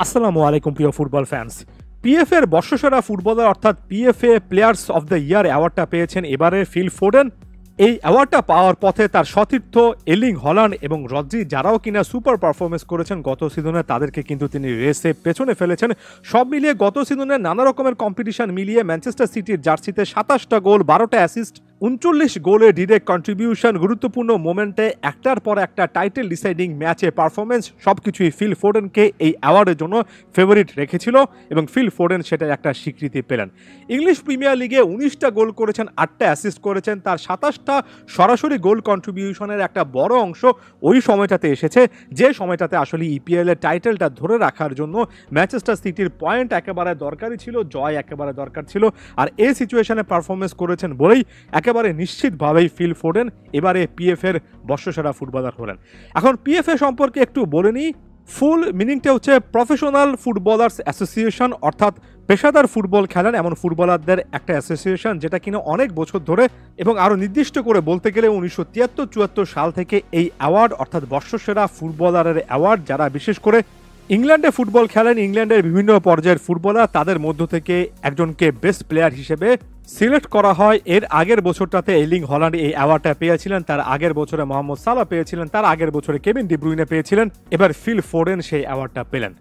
আসসালামু আলাইকুম প্রিয় ফুটবল ফ্যান্স। পিএফএ এর বর্ষসেরা ফুটবলার অর্থাৎ PFA players of the year অ্যাওয়ার্ডটা পেয়েছেন এবারে ফিল ফোডেন। এই অ্যাওয়ার্ডটা পাওয়ার পথে তার সতীর্থ এর্লিং হল্যান্ড এবং রদ্রি, যারাও কিনা সুপার পারফরমেন্স করেছেন গত সিজনে, তাদেরকে কিন্তু তিনি রেসে পেছনে ফেলেছেন। সব মিলিয়ে গত সিজনে নানা রকমের কম্পিটিশন মিলিয়ে ম্যানচেস্টার সিটির জার্সিতে 27টা গোল, 12টা অ্যাসিস্ট, 39 গোলে ডিরেক্ট কন্ট্রিবিউশন, গুরুত্বপূর্ণ মোমেন্টে একটার পর একটা টাইটেল ডিসাইডিং ম্যাচে পারফরমেন্স, সবকিছুই ফিল ফোডেনকে এই অ্যাওয়ার্ডের জন্য ফেভারিট রেখেছিল এবং ফিল ফোডেন সেটার একটা স্বীকৃতি পেলেন। ইংলিশ প্রিমিয়ার লিগে 19টা গোল করেছেন, 8টা অ্যাসিস্ট করেছেন, তার 27টা সরাসরি গোল কন্ট্রিবিউশনের একটা বড় অংশ ওই সময়টাতে এসেছে যে সময়টাতে আসলে ইপিএল এর টাইটেলটা ধরে রাখার জন্য ম্যানচেস্টার সিটির পয়েন্ট একেবারে দরকারি ছিল, জয় একেবারে দরকার ছিল। আর এই সিচুয়েশনে পারফরমেন্স করেছেন বলেই একেবারে নিশ্চিতভাবেই ফিল ফোডেন এবারে পিএফ এর বর্ষসেরা ফুটবলার হলেন। এখন পিএফএ সম্পর্কে একটু বলে নিই। ফুল মিনিংটা হচ্ছে প্রফেশনাল ফুটবলার্স অ্যাসোসিয়েশন, অর্থাৎ পেশাদার ফুটবল খেলেন এমন ফুটবলারদের একটা অ্যাসোসিয়েশন, যেটা কিনা অনেক বছর ধরে এবং আরও নির্দিষ্ট করে বলতে গেলে 1973-74 সাল থেকে এই অ্যাওয়ার্ড অর্থাৎ বর্ষসেরা ফুটবলারের অ্যাওয়ার্ড, যারা বিশেষ করে ইংল্যান্ডে ফুটবল খেলেন, ইংল্যান্ডের বিভিন্ন পর্যায়ের ফুটবলার, তাদের মধ্য থেকে একজনকে বেস্ট প্লেয়ার হিসেবে সিলেক্ট করা হয়। এর আগের বছরটাতে এর্লিং হল্যান্ড এই অ্যাওয়ার্ডটা পেয়েছিলেন, তার আগের বছরে মোহাম্মদ সালাহ পেয়েছিলেন, তার আগের বছরে কেভিন ডি ব্রুইনে পেয়েছিলেন, এবার ফিল ফোডেন সেই অ্যাওয়ার্ডটা পেলেন।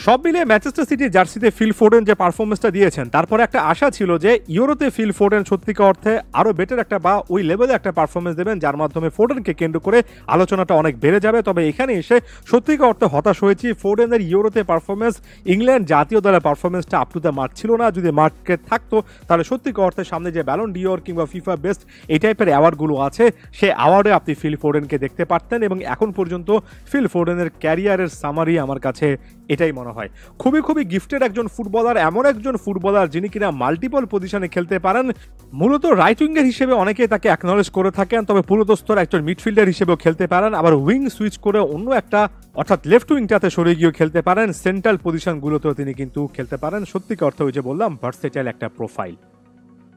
সব মিলিয়ে ম্যানচেস্টার সিটির জার্সিতে ফিল ফোডেন যে পারফরমেন্সটা দিয়েছেন, তারপরে একটা আশা ছিল যে ইউরোতে ফিল ফোডেন সত্যিকার অর্থে আরও বেটার একটা বা ওই লেভেলে একটা পারফরমেন্স দেবেন, যার মাধ্যমে ফোডেনকে কেন্দ্র করে আলোচনাটা অনেক বেড়ে যাবে। তবে এখানে এসে সত্যিকার অর্থে হতাশ হয়েছি। ফোডেনের ইউরোতে পারফরমেন্স, ইংল্যান্ড জাতীয় দলের পারফরমেন্সটা আপ টু দ্য মার্ক ছিল না। যদি মার্কে থাকতো তাহলে সত্যিকার অর্থে সামনে যে ব্যালন ডিওর কিংবা ফিফা বেস্ট এই টাইপের অ্যাওয়ার্ডগুলো আছে, সে অ্যাওয়ার্ডে আপনি ফিল ফোডেনকে দেখতে পারতেন। এবং এখন পর্যন্ত ফিল ফোডেনের ক্যারিয়ারের সামারি আমার কাছে এটাই মনে হয়। খুবই গিফটেড একজন ফুটবলার, এমন একজন ফুটবলার যিনি কিনা মাল্টিপল পজিশনে খেলতে পারেন। মূলত রাইট উইঙ্গার হিসেবে অনেকে তাকে অ্যাকনলেজ করে থাকেন, তবে পুরোদস্তর একজন মিডফিল্ডার হিসেবেও খেলতে পারেন, আবার উইং সুইচ করে অন্য একটা অর্থাৎ লেফট উইংটাতে সরে গিয়েও খেলতে পারেন, সেন্ট্রাল পজিশনগুলোতেও তিনি কিন্তু খেলতে পারেন। সত্যিকার অর্থে ওই যে বললাম, ভার্সেটাইল একটা প্রোফাইল।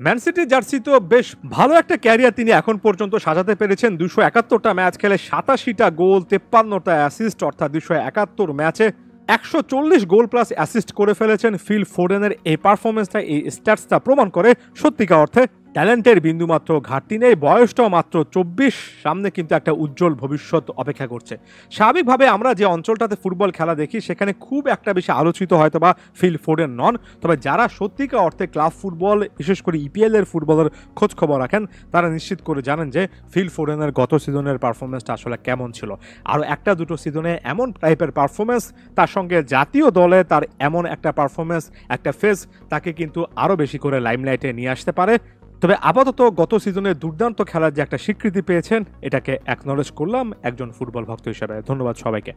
ম্যান সিটির জার্সি তো বেশ ভালো একটা ক্যারিয়ার তিনি এখন পর্যন্ত সাজাতে পেরেছেন। 271টা ম্যাচ খেলে 87টা গোল, 53টা অ্যাসিস্ট, অর্থাৎ 271 ম্যাচে 140 গোল প্লাস অ্যাসিস্ট করে ফেলেছেন। ফিল ফোডেনের এই পারফরমেন্সটা, এই স্ট্যাটসটা প্রমাণ করে সত্যিকার অর্থে ট্যালেন্টের বিন্দুমাত্র ঘাটতি নেই, বয়সটাও মাত্র 24, সামনে কিন্তু একটা উজ্জ্বল ভবিষ্যৎ অপেক্ষা করছে। স্বাভাবিকভাবে আমরা যে অঞ্চলটাতে ফুটবল খেলা দেখি সেখানে খুব একটা বেশি আলোচিত হয়তো বা ফিল ফোডেন নন, তবে যারা সত্যিকার অর্থে ক্লাব ফুটবল বিশেষ করে ইপিএল এর ফুটবলের খোঁজ খবর রাখেন, তারা নিশ্চিত করে জানেন যে ফিল ফোডেনের গত সিজনের পারফরমেন্সটা আসলে কেমন ছিল। আরও একটা দুটো সিজনে এমন টাইপের পারফরমেন্স, তার সঙ্গে জাতীয় দলে তার এমন একটা পারফরমেন্স, একটা ফেজ তাকে কিন্তু আরও বেশি করে লাইমলাইটে নিয়ে আসতে পারে। তবে আপাতত গত সিজনে দুর্দান্ত খেলার যে একটা স্বীকৃতি পেয়েছেন, এটাকে অ্যাকনলেজ করলাম একজন ফুটবল ভক্ত হিসেবে। ধন্যবাদ সবাইকে।